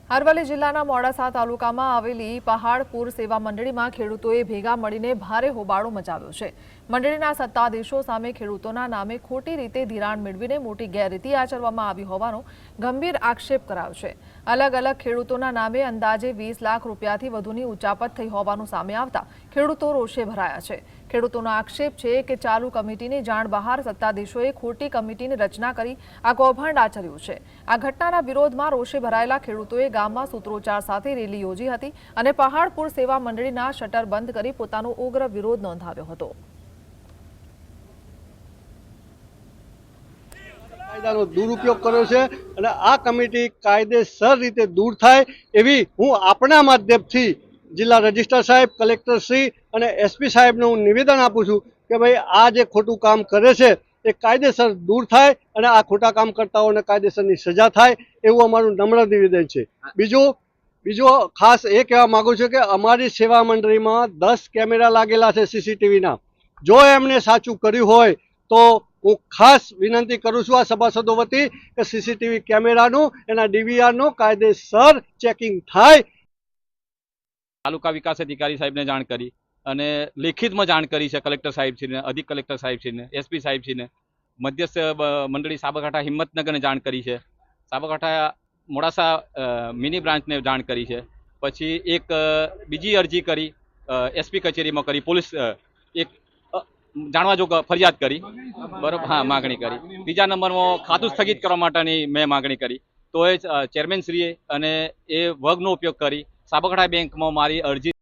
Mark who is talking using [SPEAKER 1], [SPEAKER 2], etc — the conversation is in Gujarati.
[SPEAKER 1] અરવલ્લી જિલ્લાના મોડાસા તાલુકામાં આવેલી પહાડપુર સેવા મંડળીમાં ખેડૂતોએ ભેગા મળીને ભારે હોબાળો મચાવ્યો છે। મંડળીના સત્તાધીશો સામે ખેડૂતોના નામે ખોટી રીતે ધિરાણ મેળવીને મોટી ગેરરીતિ આચરવામાં આવી હોવાનો ગંભીર આક્ષેપ કરાયો છે। અલગ અલગ ખેડૂતોના નામે અંદાજે 20 લાખ રૂપિયાથી વધુની ઉચાપત થઈ હોવાનું સામે આવતા ખેડૂતો રોષે ભરાયા છે। ખેડૂતોનો આક્ષેપ છે કે ચાલુ કમિટીની જાણ બહાર સત્તાધીશોએ ખોટી કમિટીની રચના કરી આ કૌભાંડ આચર્યું છે। આ ઘટનાના વિરોધમાં રોષે ભરાયેલા ખેડૂતોએ ગામમાં સૂત્રોચ્ચાર સાથે રેલી યોજી હતી અને પહાડપુર સેવા મંડળીના શટર બંધ કરી પોતાનો ઉગ્ર વિરોધ નોંધાવ્યો હતો।
[SPEAKER 2] કાયદાનો દુરુપયોગ કર્યો છે અને આ કમિટી કાયદેસર રીતે દૂર થાય એવી હું આપણા માધ્યમથી જિલ્લા રજિસ્ટ્રાર સાહેબ, કલેક્ટર શ્રી અને એસપી સાહેબને હું નિવેદન આપું છું કે ભાઈ આ જે ખોટું કામ કરે છે એ કાયદેસર દૂર થાય અને આ ખોટા કામ કરતાઓને કાયદેસરની સજા થાય એવું અમારું નમ્ર નિવેદન છે। બીજું ખાસ એ કહેવા માંગુ છું કે અમારી સેવા મંડળીમાં 10 કેમેરા લાગેલા છે સીસીટીવીના। જો એમને સાચું કર્યું હોય તો હું ખાસ વિનંતી કરું છું આ સભાસદો વતી કે સીસીટીવી કેમેરાનું એના ડીવીઆરનું કાયદેસર ચેકિંગ થાય।
[SPEAKER 3] તાલુકા વિકાસ અધિકારી સાહેબને જાણ કરી અને લેખિતમાં જાણ કરી છે કલેક્ટર સાહેબશ્રીને, અધિક કલેક્ટર સાહેબશ્રીને, એસપી સાહેબશ્રીને, મધ્યસ્થ મંડળી સાબરકાંઠા હિંમતનગરને જાણ કરી છે, સાબરકાંઠા મોડાસા મિની બ્રાન્ચને જાણ કરી છે, પછી એક બીજી અરજી કરી એસપી કચેરીમાં કરી, પોલીસ એક જાણવા જોગ ફરિયાદ કરી, બરાબર, હા, માગણી કરી। બીજા નંબરમાં ખાતું સ્થગિત કરવા માટેની મેં માગણી કરી તો એ ચેરમેનશ્રીએ અને એ વર્ગનો ઉપયોગ કરી સાબરકાંઠા બેંકમાં મારી અરજી